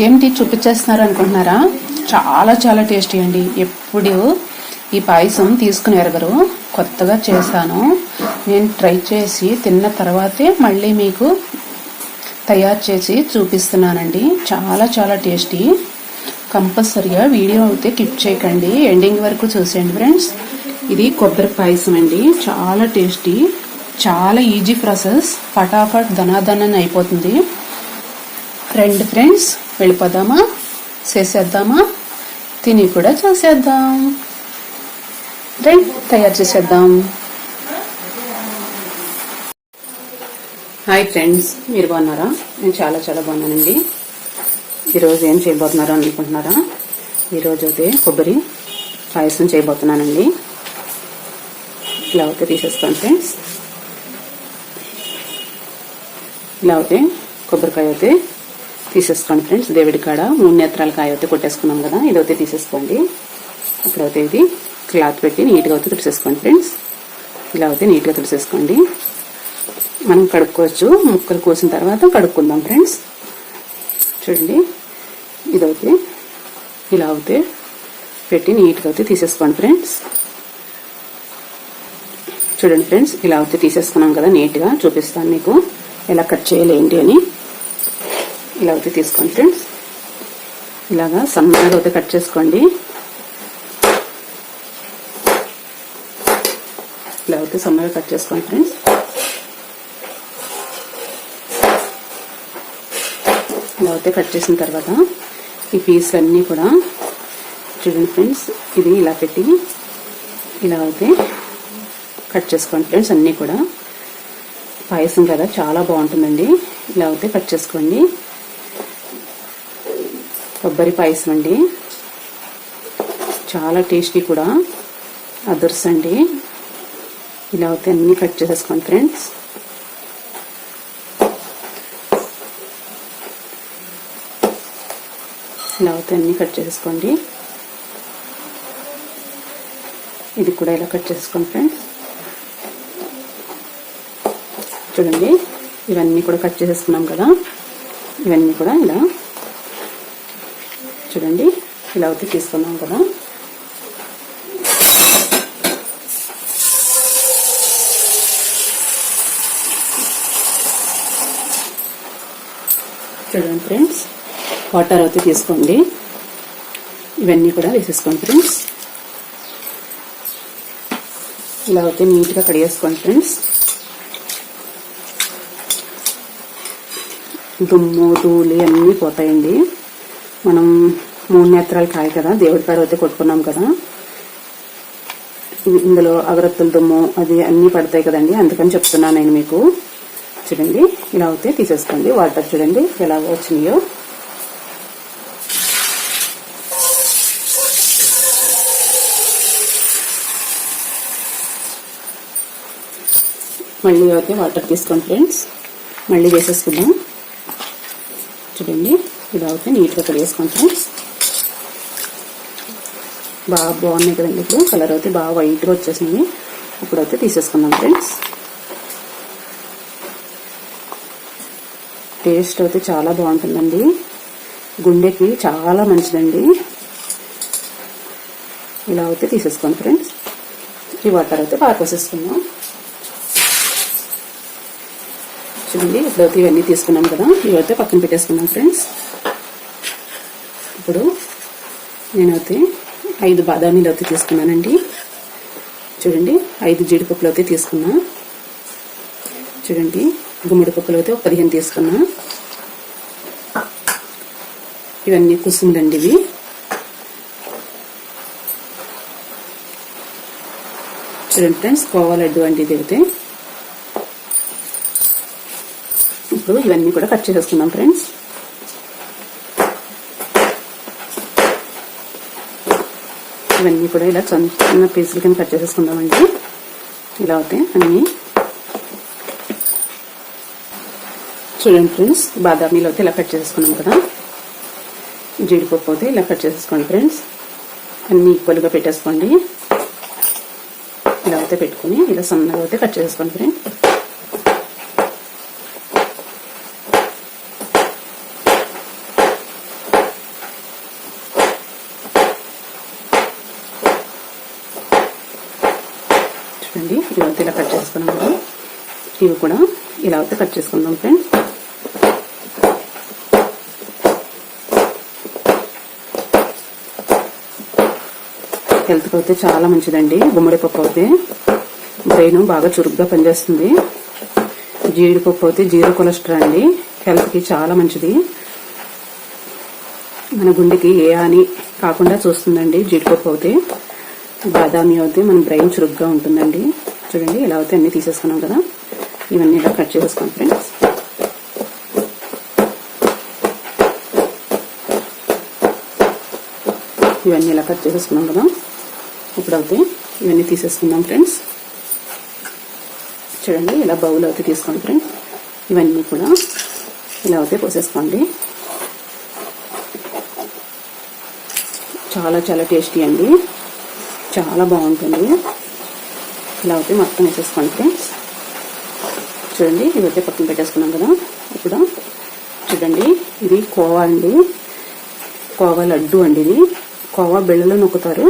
ఏంటి చూపించేస్తున్నారు అనుకుంటున్నారా? చాలా చాలా టేస్టీ అండి. ఎప్పుడు ఈ పాయసం తీసుకుని ఎరగరు. కొత్తగా చేశాను. నేను ట్రై చేసి తిన్న తర్వాతే మళ్ళీ మీకు తయారు చేసి చూపిస్తున్నానండి. చాలా చాలా టేస్టీ. కంపల్సరిగా వీడియో అయితే కిప్ చేయకండి, ఎండింగ్ వరకు చూసేయండి ఫ్రెండ్స్. ఇది కొబ్బరి పాయసం అండి. చాలా టేస్టీ, చాలా ఈజీ ప్రాసెస్. ఫటాఫట్ ధనాధనని అయిపోతుంది. రండి ఫ్రెండ్స్, వెళ్ళిపోదామా? చేసేద్దామా? తిని కూడా చూసేద్దాం. రండి, తయారు చేసేద్దాం. హాయ్ ఫ్రెండ్స్, మీరు బాగున్నారా? నేను చాలా చాలా బాగున్నానండి. ఈరోజు ఏం చేయబోతున్నారో అనుకుంటున్నారా? ఈరోజు అయితే కొబ్బరి పాయసం చేయబోతున్నానండి. ఇలా అయితే తీసేస్తాను ఫ్రెండ్స్. ఇలా అయితే కొబ్బరికాయ అయితే తీసేసుకోండి ఫ్రెండ్స్. దేవుడి కాడ 3 నేత్రాల కాయ అయితే కొట్టేసుకున్నాం కదా, ఇదైతే తీసేసుకోండి. ఇప్పుడైతే ఇది క్లాత్ పెట్టి నీట్గా అయితే తుడిసేసుకోండి ఫ్రెండ్స్. ఇలా అయితే నీట్గా తుడిసేసుకోండి. మనం కడుక్కోవచ్చు. ముక్కలు కోసిన తర్వాత కడుక్కుందాం ఫ్రెండ్స్. చూడండి, ఇదైతే ఇలా అయితే పెట్టి నీట్గా అయితే తీసేసుకోండి ఫ్రెండ్స్. చూడండి ఫ్రెండ్స్, ఇలా అయితే తీసేసుకున్నాం కదా, నీట్గా చూపిస్తాను మీకు ఎలా కట్ చేయాలి ఏంటి అని. ఇలా అయితే తీసుకోండి ఫ్రెండ్స్. ఇలాగా సన్నగా అయితే కట్ చేసుకోండి. ఇలా అయితే సన్నగా కట్ చేసుకోండి ఫ్రెండ్స్. ఇలా అయితే కట్ చేసిన తర్వాత ఈ పీసులు అన్నీ కూడా చూడండి ఫ్రెండ్స్, ఇది ఇలా పెట్టి ఇలా అయితే కట్ చేసుకోండి ఫ్రెండ్స్. అన్నీ కూడా పాయసం కదా, చాలా బాగుంటుందండి. ఇలా అయితే కట్ చేసుకోండి. కొబ్బరి పాయసం అండి, చాలా టేస్టీ కూడా, అదర్స్ అండి. ఇలా అయితే అన్నీ కట్ చేసేసుకోండి ఫ్రెండ్స్. ఇలా అయితే అన్నీ కట్ చేసేసుకోండి. ఇది కూడా ఇలా కట్ చేసుకోండి ఫ్రెండ్స్. చూడండి, ఇవన్నీ కూడా కట్ చేసేసుకున్నాం కదా, ఇవన్నీ కూడా ఇలా చూడండి, ఇలా అయితే తీసుకున్నాం కదా. చూడండి ఫ్రెండ్స్, వాటర్ అయితే తీసుకోండి. ఇవన్నీ కూడా వేసేసుకోండి ఫ్రెండ్స్. ఇలా అయితే నీట్గా కడిగేసుకోండి ఫ్రెండ్స్. దుమ్ము ధూళి అన్నీ పోతాయండి. మనం 3 నేత్రాలు కాయ కదా, దేవుడి కాడ అయితే కొట్టుకున్నాం కదా, ఇందులో అగరత్తుల దుమ్ము అది అన్నీ పడతాయి కదండి, అందుకని చెప్తున్నాను నేను మీకు. చూడండి, ఇలా అయితే తీసేసుకోండి. వాటర్ చూడండి ఎలా వచ్చినాయో. మళ్ళీ అయితే వాటర్ తీసుకోండి ఫ్రెండ్స్. మళ్ళీ వేసేసుకుందాం. చూడండి, ఇలా అయితే నీట్గా కడిగేసుకోండి ఫ్రెండ్స్. బాగా బాగున్నాయి కదండి. ఇప్పుడు కలర్ అయితే బాగా వైట్గా వచ్చేసినాయి. ఇప్పుడైతే తీసేసుకుందాం ఫ్రెండ్స్. టేస్ట్ అయితే చాలా బాగుంటుందండి, గుండెకి చాలా మంచిదండి. ఇలా అయితే తీసేసుకోండి ఫ్రెండ్స్. ఈ వాటర్ అయితే బాగా పోసేసుకుందాం. చూడండి, ఇప్పుడైతే ఇవన్నీ తీసుకున్నాం కదా, ఇవైతే పక్కన పెట్టేసుకున్నాం ఫ్రెండ్స్. ఇప్పుడు నేనైతే 5 బాదామీలు అయితే తీసుకున్నానండి. చూడండి, 5 జీడిపప్పులు అయితే తీసుకున్నా. చూడండి, గుమ్మడి పప్పులు అయితే 15 తీసుకున్నా. ఇవన్నీ కుసుములండి ఇవి. చూడండి ఫ్రెండ్స్, కోవా లడ్డు అండి ఇది అయితే. ఇప్పుడు ఇవన్నీ కూడా కట్ చేసేసుకుందాం ఫ్రెండ్స్. ఇవన్నీ కూడా ఇలా చిన్న పీసులు కింద కట్ చేసేసుకుందామండి. ఇలా అయితే అన్నీ చూడండి ఫ్రెండ్స్, బాదామీలు అయితే ఇలా కట్ చేసేసుకున్నాం కదా, జీడిపప్పు అయితే ఇలా కట్ చేసేసుకోండి ఫ్రెండ్స్. అన్నీ ఈక్వల్గా పెట్టేసుకోండి. ఇలా అయితే పెట్టుకుని ఇలా సన్నగా అయితే కట్ చేసేసుకోండి ఫ్రెండ్స్. ఇవైతే ఇలా కట్ చేసుకున్నాం కదా, ఇవి కూడా ఇలా అయితే కట్ చేసుకుందాం ఫ్రెండ్స్. హెల్త్కి అయితే చాలా మంచిదండి. గుమ్మడి పప్పు అయితే బ్రెయిన్ బాగా చురుగ్గా పనిచేస్తుంది. జీడిపప్పు అయితే జీరో కొలెస్ట్రాల్ అండి, హెల్త్కి చాలా మంచిది. మన గుండెకి ఏ హాని కాకుండా చూస్తుందండి జీడిపప్పు అయితే. బాదామి అయితే మన బ్రెయిన్ చురుగ్గా ఉంటుందండి. చూడండి ఇలా అయితే అన్ని తీసేసుకున్నాం కదా, ఇవన్నీ ఇలా కట్ చేసుకోండి ఫ్రెండ్స్. ఇవన్నీ ఇలా కట్ చేసేసుకున్నాం కదా, ఇప్పుడైతే ఇవన్నీ తీసేసుకుందాం ఫ్రెండ్స్. చూడండి ఇలా బౌల్ అయితే తీసుకోండి ఫ్రెండ్స్. ఇవన్నీ కూడా ఇలా అయితే పోసేసుకోండి. చాలా చాలా టేస్టీ అండి, చాలా బాగుంటుంది. ఇలా అయితే మొత్తం వేసేసుకోండి ఫ్రెండ్స్. చూడండి ఇవైతే పక్కన పెట్టేసుకున్నాం కదా. ఇప్పుడు చూడండి ఇది కోవా అండి, కోవా లడ్డు అండి. ఇది కోవా బెళ్ళలో నొక్కుతారు,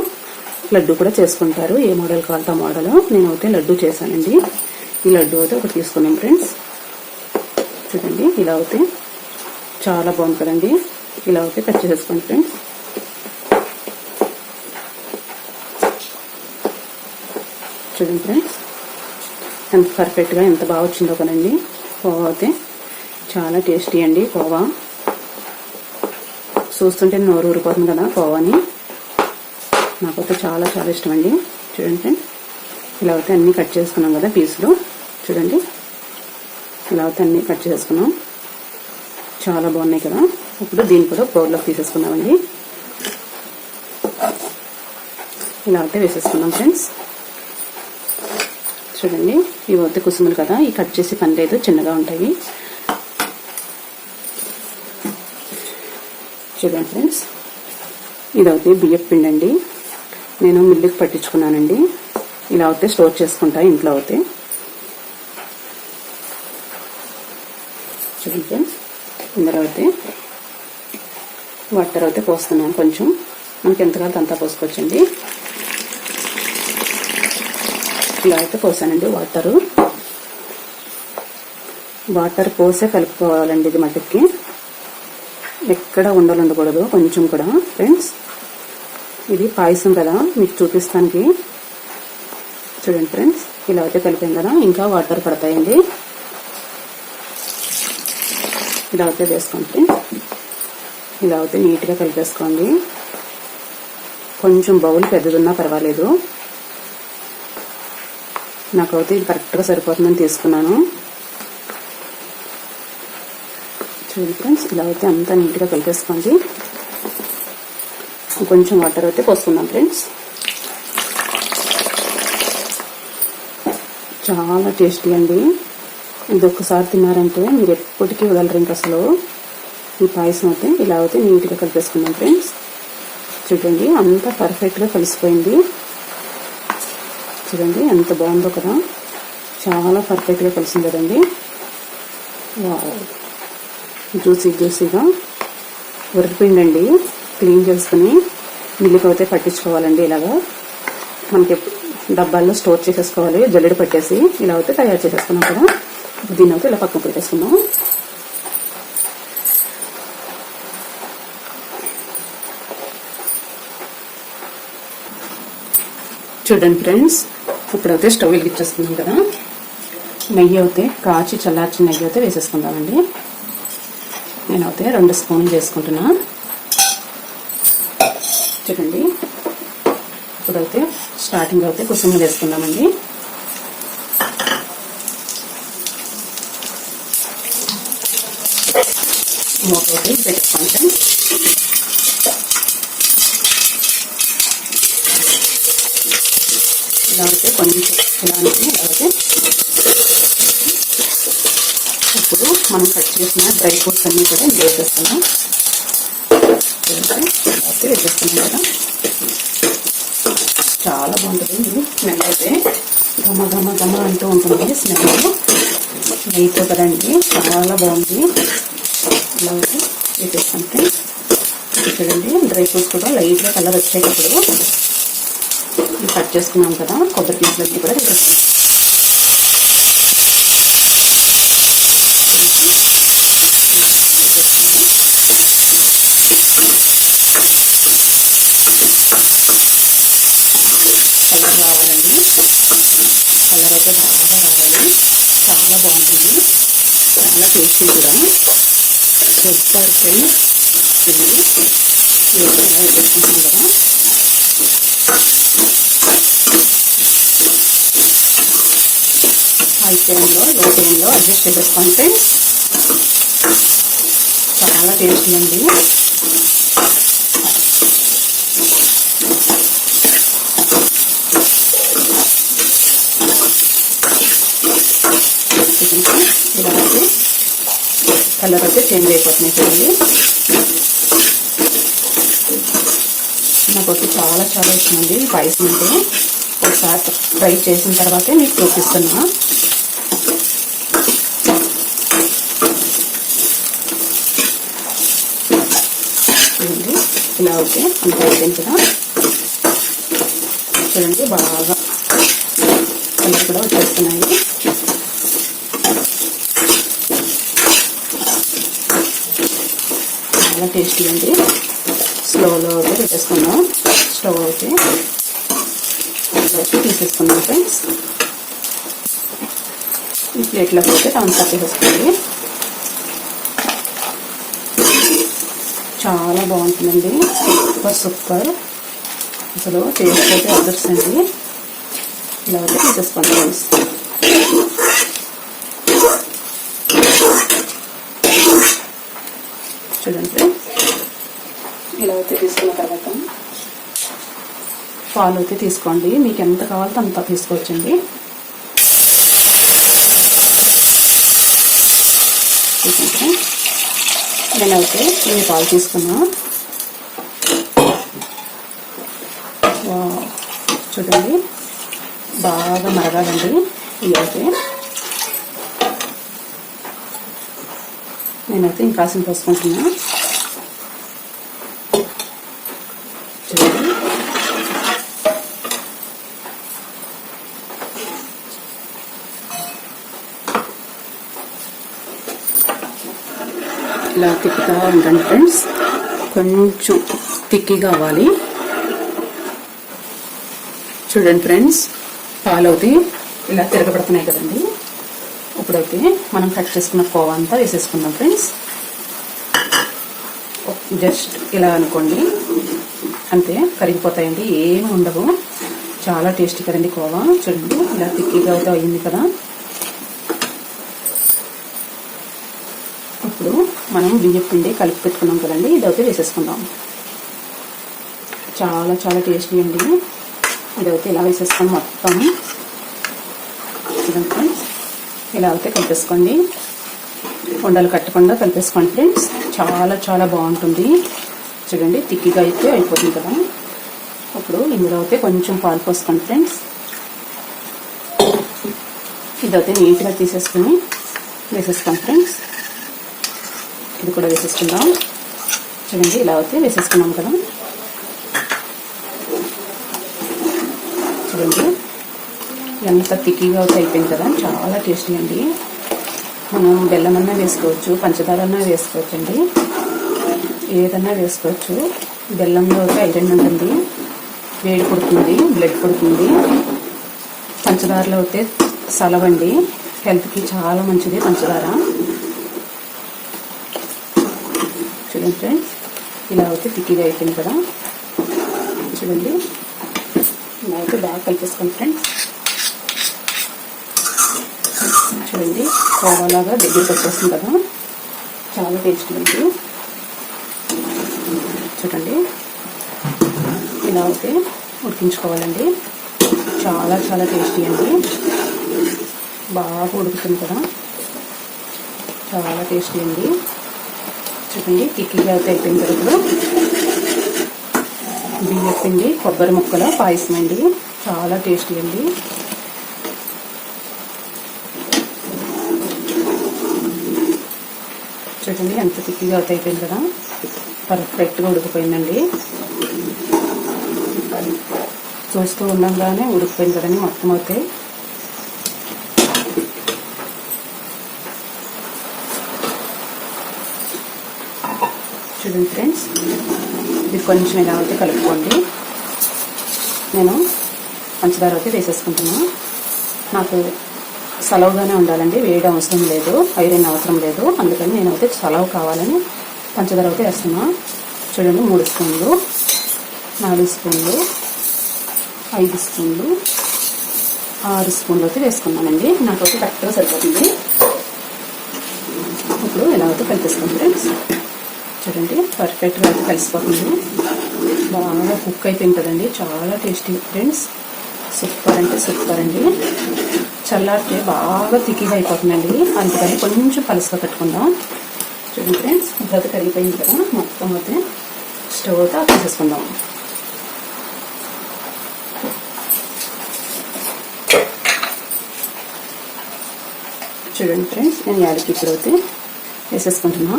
లడ్డు కూడా చేసుకుంటారు. ఏ మోడల్ కావాలంటే ఆ మోడల్. నేనైతే లడ్డు చేశానండి. ఈ లడ్డు అయితే ఒకటి తీసుకున్నాం ఫ్రెండ్స్. చూడండి ఇలా అయితే చాలా బాగుంది కదండి. ఇలా అయితే కట్ చేసేసుకోండి ఫ్రెండ్స్. చూడండి ఫ్రెండ్స్ ఎంత పర్ఫెక్ట్గా ఎంత బాగా వచ్చిందో కదండి. కోవా అయితే చాలా టేస్టీ అండి. కోవా చూస్తుంటే నోరు ఊరిపోతుంది కదా కోవాని. నాకైతే చాలా చాలా ఇష్టం అండి. చూడండి ఫ్రెండ్స్ ఇలా అయితే అన్నీ కట్ చేసుకున్నాం కదా పీసులు. చూడండి ఇలా అయితే అన్నీ కట్ చేసుకున్నాం, చాలా బాగున్నాయి కదా. ఇప్పుడు దీన్ని కూడా బౌల్లోకి తీసేసుకున్నామండి. ఇలా అయితే వేసేసుకున్నాం ఫ్రెండ్స్. చూడండి ఇవి అయితే కుసుములు కదా, ఈ కట్ చేసి పని లేదు, చిన్నగా ఉంటాయి. చూడండి ఫ్రెండ్స్ ఇదైతే బియ్యం పిండి అండి. నేను మిల్లుకి పట్టించుకున్నానండి. ఇలా అయితే స్టోర్ చేసుకుంటా ఇంట్లో అయితే. చూడండి ఫ్రెండ్స్ ఇందులో అయితే వాటర్ అయితే పోస్తున్నాను. కొంచెం మనకి ఎంత కాదు అంతా పోసుకోవచ్చండి. ఇలా అయితే పోసానండి వాటర్ పోసే కలుపుకోవాలండి. ఇది మటుకి ఎక్కడ ఉండకూడదు కొంచెం కూడా ఫ్రెండ్స్. ఇది పాయసం కదా మీకు చూపిస్తానికి. చూడండి ఫ్రెండ్స్ ఇలా అయితే కలిపాం కదా, ఇంకా వాటర్ పడతాయండి. ఇలా అయితే వేసుకోండి. ఇలా అయితే నీట్గా కలిపేసుకోండి. కొంచెం బౌల్ పెద్దదున్నా పర్వాలేదు, నాకైతే ఇది కరెక్ట్గా సరిపోతుందని తీసుకున్నాను. చూడండి ఫ్రెండ్స్ ఇలా అయితే అంతా నీట్గా కలిపేసుకోండి. కొంచెం వాటర్ అయితే పోసుకుందాం ఫ్రెండ్స్. చాలా టేస్టీ అండి. ఇది ఒక్కసారి తిన్నారంటే మీరు ఎప్పటికీ వదలరు ఇంకా అసలు. ఈ పాయసం అయితే ఇలా అయితే నీట్గా కలిపేసుకుందాం ఫ్రెండ్స్. చూడండి అంతా పర్ఫెక్ట్గా కలిసిపోయింది. చూడండి ఎంత బాగుందో కదా, చాలా పర్ఫెక్ట్గా కలిసింది కదండి. జ్యూసీగా ఉరిపిండి అండి. క్లీన్ చేసుకుని మిల్లుకి అయితే పట్టించుకోవాలండి. ఇలాగా మనకి డబ్బాల్లో స్టోర్ చేసేసుకోవాలి, జల్లెడ పట్టేసి. ఇలా అయితే తయారు చేసేసుకున్నాం కదా, దీన్ని అయితే ఇలా పక్కన పెట్టేసుకున్నాం. చూడండి ఫ్రెండ్స్ ఇప్పుడైతే స్టవ్ వెలిగించేస్తున్నాం కదా. నెయ్యి అయితే కాచి చల్లార్చిన నెయ్యి అయితే వేసేసుకుందామండి. నేనైతే 2 స్పూన్లు వేసుకుంటున్నా. చూడండి ఇప్పుడైతే స్టార్టింగ్ అయితే కుసుమ వేసుకుందామండి. మూతోటి పెట్టుకుంటే ఇలా అయితే కొంచెం ఇలా అయితే ఇప్పుడు మనం కట్ చేసిన డ్రై ఫ్రూట్స్ అన్నీ కూడా వేసేస్తున్నాం. అయితే వేసేస్తున్నాం కదా, చాలా బాగుంటుంది స్మెల్ అయితే. ఘమ అంటూ ఉంటుంది స్మెల్. నెయ్యితో కదండి, చాలా బాగుంది. ఇలా అయితే వేసేసుకుంటే చూడండి డ్రై ఫ్రూట్స్ కూడా లైట్గా కలర్ వచ్చేటప్పుడు కట్ చేసుకున్నాం కదా కొబ్బరి పీసులన్నీ కూడా వేసేసుకుంటాం. కలర్ అయితే బాగా రావాలి, చాలా బాగుంటుంది, చాలా టేస్టీ కూడా. Super friends. చూడండి వేసుకుంటున్నాం కదా. హై ఫ్లేమ్లో లో ఫ్లేమ్లో అడ్జస్ట్ చేసేసుకోండి ఫ్రెండ్స్. చాలా టేస్టీ అండి. ఇలా అయితే కలర్ అయితే చేంజ్ అయిపోతున్నాయి చూడండి. నాకొచ్చి చాలా చాలా ఇష్టమండి ఈ పాయసం అంటే. ఒకసారి ట్రై చేసిన తర్వాతే మీకు చూపిస్తున్నా. చూడండి ఇలా అయితే అంత అయిపోయింది కదా. చూడండి బాగా కలర్ కూడా వచ్చేస్తున్నాయి. చాలా టేస్టీ అండి. స్లోలో అయితే పెట్టేసుకుందాం. స్టవ్ అయితే తీసేసుకున్నాం ఫ్రెండ్స్. ఈ ప్లేట్లోకి అయితే ట్రాన్స్ఫర్ చేసేసుకోండి. చాలా బాగుంటుందండి. Super super. అసలు టేస్ట్ అయితే అదర్సండి. ఇలా అయితే తీసేసుకోండి ఫ్రెండ్స్. చూడండి ఇలా అయితే తీసుకున్న తర్వాత పాలు అయితే తీసుకోండి. మీకు ఎంత కావాలో అంత తీసుకోవచ్చండి. నేనైతే ఇన్ని పాలు తీసుకున్నా. చూడండి బాగా మరగాలండి. ఇవి అయితే నేనైతే ఇంకాసం పోసుకుంటున్నా. చూడండి ఇలా తిప్పుతా ఉండండి ఫ్రెండ్స్. కొంచెం తిక్కిగా అవ్వాలి. చూడండి ఫ్రెండ్స్ పాలు అవుతాయి ఇలా తిరగబడుతున్నాయి కదండి. ఇప్పుడైతే మనం కట్ చేసుకున్న కోవా అంతా వేసేసుకుందాం ఫ్రెండ్స్. జస్ట్ ఇలా అనుకోండి, అంతే కరిగిపోతాయండి, ఏమి ఉండవు. చాలా టేస్టీ కదండి కోవా. చూడండి ఇలా తిక్కిగా అయితే అయింది కదా. ఇప్పుడు మనం బియ్యం పిండి కలిపి పెట్టుకున్నాం కదండి, ఇదైతే వేసేసుకుందాం. చాలా చాలా టేస్టీ అండి. ఇదైతే ఇలా వేసేసుకొని మొత్తం చూడండి ఇలా అయితే కలిపేసుకోండి. ఉండలు కట్టకుండా కలిపేసుకోండి ఫ్రెండ్స్. చాలా చాలా బాగుంటుంది. చూడండి తిక్కిగా అయితే అయిపోతుంది కదా. ఇప్పుడు ఇందులో అయితే కొంచెం పాలు పోసుకోండి ఫ్రెండ్స్. ఇదైతే నీట్గా తీసేసుకుని వేసేసుకోండి ఫ్రెండ్స్. ఇది కూడా వేసేసుకుందాం. చూడండి ఇలా అయితే వేసేసుకున్నాం కదా. చూడండి ఎంత తిక్కిగా అయితే అయిపోయింది కదా. చాలా టేస్టీ అండి. మనం బెల్లం అన్నా వేసుకోవచ్చు, పంచదార అన్నా వేసుకోవచ్చు అండి, ఏదన్నా వేసుకోవచ్చు. బెల్లంలో అయితే ఐరన్ ఉంటుంది, వేడి పుడుతుంది, బ్లడ్ పుడుతుంది. పంచదారలో అయితే సలవండి, హెల్త్కి చాలా మంచిది పంచదార. చూడండి ఫ్రెండ్స్ ఇలా అయితే తిక్కిగా అయిపోయింది కదా. చూడండి ఇలా అయితే బాగా కలిపేసుకోండి ఫ్రెండ్స్. చూడండి కోవాలాగా దగ్గరికి వచ్చేస్తుంది కదా. చాలా టేస్టీ ఉంది. చూడండి ఇలా అయితే ఉడికించుకోవాలండి. చాలా చాలా టేస్టీ అండి. బాగా ఉడుకుతుంది కదా. చాలా టేస్టీ అండి. చూడండి తిక్కిగా అయితే అయిపోయింది కదా. ఇప్పుడు బియ్యం పిండి కొబ్బరి ముక్కల పాయసం అండి. చాలా టేస్టీ అండి. చూడండి ఎంత తిక్కిగా అయితే అయిపోయింది కదా. పర్ఫెక్ట్గా ఉడికిపోయిందండి. చూస్తూ ఉండగానే ఉడికిపోయింది కదండి మొత్తం అయితే. చూడండి ఫ్రెండ్స్ ఇది కొంచెం ఇలా అయితే కలుపుకోండి. నేను పంచదార అయితే వేసేసుకుంటున్నా. నాకు సలవుగానే ఉండాలండి, వేడి అవసరం లేదు, ఐరన్ అవసరం లేదు, అందుకని నేనైతే సలవు కావాలని పంచదార అయితే వేస్తున్నా. చూడండి 3 స్పూన్లు, 4 స్పూన్లు, 5 స్పూన్లు, 6 స్పూన్లు అయితే వేసుకున్నానండి. నాకైతే కరెక్ట్గా సరిపోతుంది. ఇప్పుడు ఇలా అయితే కలిపేసుకోండి ఫ్రెండ్స్. చూడండి పర్ఫెక్ట్గా అయితే కలిసిపోతుంది, బాగా కుక్ అయితే ఉంటుందండి, చాలా టేస్టీ ఫ్రెండ్స్. సూపర్ అంటే సూపర్ అండి. చల్లారితే బాగా తిక్కిగా అయిపోతుందండి, అందుకని కొంచెం పలుసుగా పెట్టుకుందాం. చూడండి ఫ్రెండ్స్, ఇప్పుడైతే కరిగిపోయింది కదా, మొత్తం అయితే స్టవ్ అయితే ఆఫ్ చేసేసుకుందాం. చూడండి ఫ్రెండ్స్, నేను యాలకి ఇప్పుడైతే వేసేసుకుంటున్నా.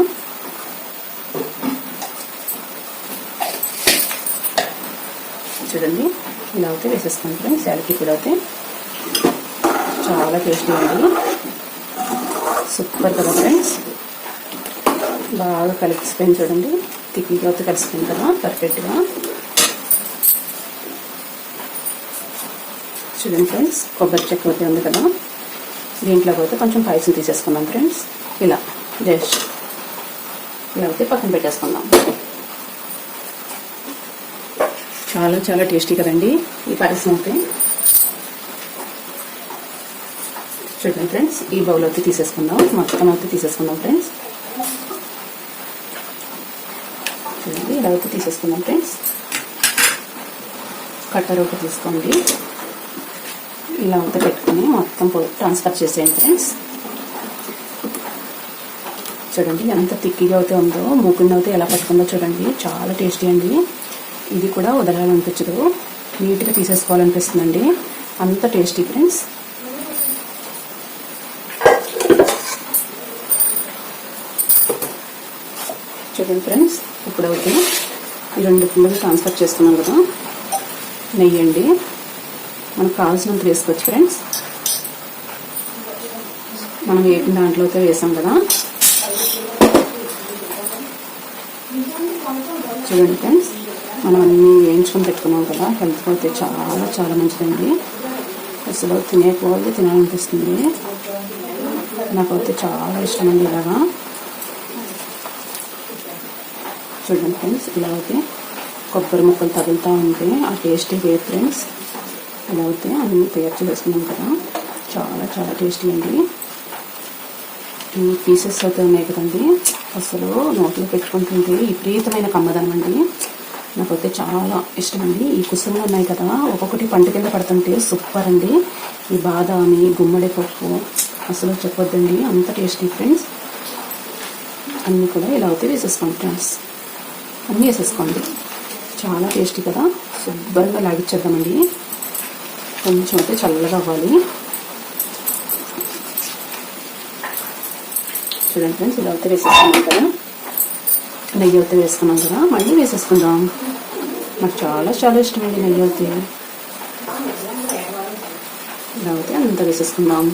చూడండి ఇలా అయితే వేసేసుకోండి ఫ్రెండ్స్. యాలకి ఇప్పుడు అయితే చాలా టేస్టీ అండి, సూపర్ కదా ఫ్రెండ్స్. బాగా కలిసిపోయింది చూడండి, తిక్కిగా అయితే కలిసిపోయింది కదా పర్ఫెక్ట్గా. చూడండి ఫ్రెండ్స్, కొబ్బరి చెక్క అయితే ఉంది కదా, దీంట్లో అయితే కొంచెం పాయసం తీసేసుకుందాం ఫ్రెండ్స్. ఇలా జస్ట్ ఇలా అయితే పక్కన పెట్టేసుకుందాం. చాలా చాలా టేస్టీ కదండి ఈ పాయసం అయితే. చూడండి ఫ్రెండ్స్, ఈ బౌల్ అయితే తీసేసుకుందాం, మొత్తం అయితే తీసేసుకుందాం ఫ్రెండ్స్. చూడండి ఇలా అయితే తీసేసుకుందాం ఫ్రెండ్స్. కట్టర్ ఒకటి తీసుకోండి, ఇలా అయితే పెట్టుకుని మొత్తం ట్రాన్స్ఫర్ చేసేయండి ఫ్రెండ్స్. చూడండి ఎంత తిక్కిగా అయితే ఉందో, మూకుని అయితే ఎలా పట్టుకుందో చూడండి, చాలా టేస్టీ అండి. ఇది కూడా వదలాలనిపించదు, నీట్గా తీసేసుకోవాలనిపిస్తుందండి, అంత టేస్టీ ఫ్రెండ్స్. చూడండి ఫ్రెండ్స్, ఇప్పుడైతే ఈ 2 పిండిలు ట్రాన్స్ఫర్ చేసుకున్నాం కదా, నెయ్యి అండి మనకు కావాల్సినంత వేసుకోవచ్చు ఫ్రెండ్స్. మనం వేపిన దాంట్లో అయితే వేసాం కదా. చూడండి ఫ్రెండ్స్, మనం అన్నీ వేయించుకొని పెట్టుకున్నాం కదా, హెల్త్ అయితే చాలా చాలా మంచిదండి. అసలు తినేకోవాలి తినాలనిపిస్తుంది, నాకైతే చాలా ఇష్టం అండి ఇలాగా. చూడండి ఫ్రెండ్స్, ఇలా అయితే కొబ్బరి ముక్కలు తగులుతూ ఉంటే ఆ టేస్టీ వేరు ఫ్రెండ్స్. ఇలా అయితే అన్నీ తయారు చేసుకున్నాం కదా, చాలా చాలా టేస్టీ అండి. ఈ పీసెస్ అయితే ఉన్నాయి కదండి, అసలు నోట్లో పెట్టుకుంటుంటే విపరీతమైన కమ్మదనం అండి, నాకైతే చాలా ఇష్టం అండి. ఈ కుసుమలు ఉన్నాయి కదా, ఒక్కొక్కటి పంట కింద పడుతుంటే సూపర్ అండి. ఈ బాదామి, గుమ్మడి పప్పు అసలు చెప్పొద్దండి, అంత టేస్టీ ఫ్రెండ్స్. అన్నీ కూడా ఇలా అయితే వేసేసుకోండి ఫ్రెండ్స్, అన్నీ వేసేసుకోండి, చాలా టేస్టీ కదా. శుభ్రంగా లాగిచ్చేద్దామండి, కొంచెం అయితే చల్లగా అవ్వాలి. చూడండి ఫ్రెండ్స్, ఇలా అయితే వేసేసుకున్నాం కదా, నెయ్యి అయితే వేసుకున్నాం కదా, మళ్ళీ వేసేసుకుందాం. నాకు చాలా చాలా ఇష్టం అండి నెయ్యి అయితే. ఇలా అయితే అంతా వేసేసుకుందాం.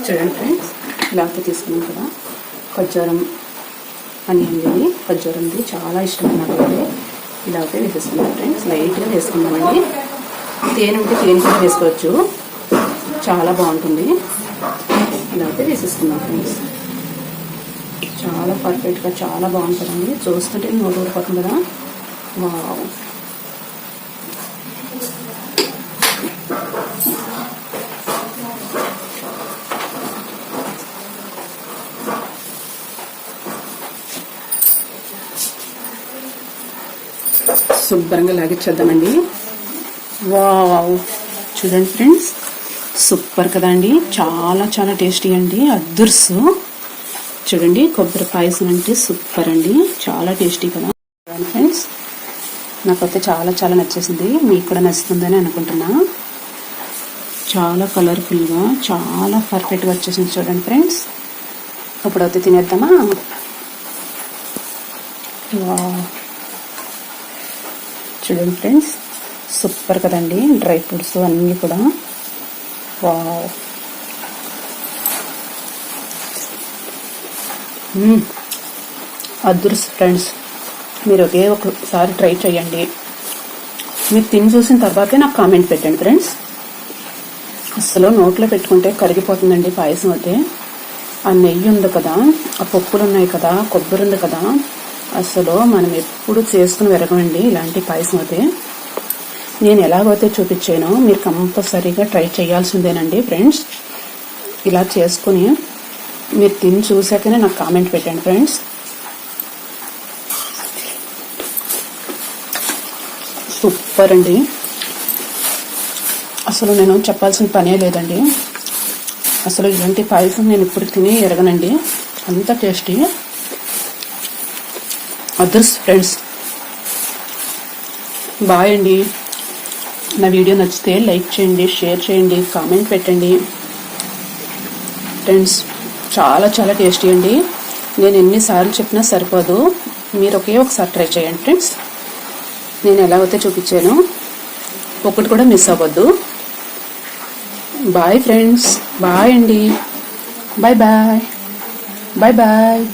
చూడండి ఫ్రెండ్స్, ఇలా అయితే తీసుకున్నాం కదా, ఖర్జూరం అని అండి, ఖర్జూరంది చాలా ఇష్టం నాకైతే. ఇలా అయితే వేసేసుకున్నాం ఫ్రెండ్స్, లైట్గా వేసుకుందామండి. తేనె ఉంటే తేనె కూడా వేసుకోవచ్చు, చాలా బాగుంటుంది. ఇలా అయితే వేసేసుకున్నాం ఫ్రెండ్స్, చాలా పర్ఫెక్ట్గా చాలా బాగుంటుందండి. చూస్తుంటే నోటు ఊరిపోతుంది కదా, వావ్. శుభ్రంగా లాగిచ్చేద్దామండి. వావ్, చూడండి ఫ్రెండ్స్, సూపర్ కదా అండి, చాలా చాలా టేస్టీ అండి, అద్దుర్సు. చూడండి, కొబ్బరి పాయసం అంటే సూపర్ అండి, చాలా టేస్టీ కదా ఫ్రెండ్స్. నాకైతే చాలా చాలా నచ్చేసింది, మీకు కూడా నచ్చుతుందని అనుకుంటున్నా. చాలా కలర్ఫుల్గా చాలా పర్ఫెక్ట్గా వచ్చేసింది చూడండి ఫ్రెండ్స్. ఇప్పుడైతే తినేద్దామా. వావ్, చూడండి ఫ్రెండ్స్, సూపర్ కదండి, డ్రై ఫ్రూట్స్ అన్నీ కూడా వావ్. అదృష్టం ఫ్రెండ్స్, మీరు ఒకే ఒకసారి ట్రై చేయండి. మీరు తిని చూసిన తర్వాతే నాకు కామెంట్ పెట్టండి ఫ్రెండ్స్. అసలు నోట్లో పెట్టుకుంటే కరిగిపోతుందండి పాయసం అయితే. ఆ నెయ్యి ఉంది కదా, ఆ పప్పులు ఉన్నాయి కదా, కొబ్బరి ఉంది కదా, అసలు మనం ఎప్పుడు చేసుకుని వెరగండి ఇలాంటి పాయసం అయితే. నేను ఎలాగైతే చూపించానో మీరు కంపల్సరీగా ట్రై చేయాల్సిందేనండి ఫ్రెండ్స్. ఇలా చేసుకుని మీరు తిని చూసాకనే నాకు కామెంట్ పెట్టండి ఫ్రెండ్స్. సూపర్ అండి. అసలు నేను చెప్పాల్సిన పనే లేదండి. అసలు ఇలాంటి పాయసం నేను ఇప్పుడు తిని ఎరగనండి, అంత టేస్టీ. అదర్స్ ఫ్రెండ్స్, బాయ్ అండి. నా వీడియో నచ్చితే లైక్ చేయండి, షేర్ చేయండి, కామెంట్ పెట్టండి ఫ్రెండ్స్. చాలా చాలా టేస్టీ అండి. నేను ఎన్నిసార్లు చెప్పినా సరిపోదు, మీరు ఒకే ఒకసారి ట్రై చేయండి ఫ్రెండ్స్. నేను ఎలాగైతే చూపించాను ఒకటి కూడా మిస్ అవ్వద్దు. బాయ్ ఫ్రెండ్స్, బాయ్ అండి. Bye bye bye bye.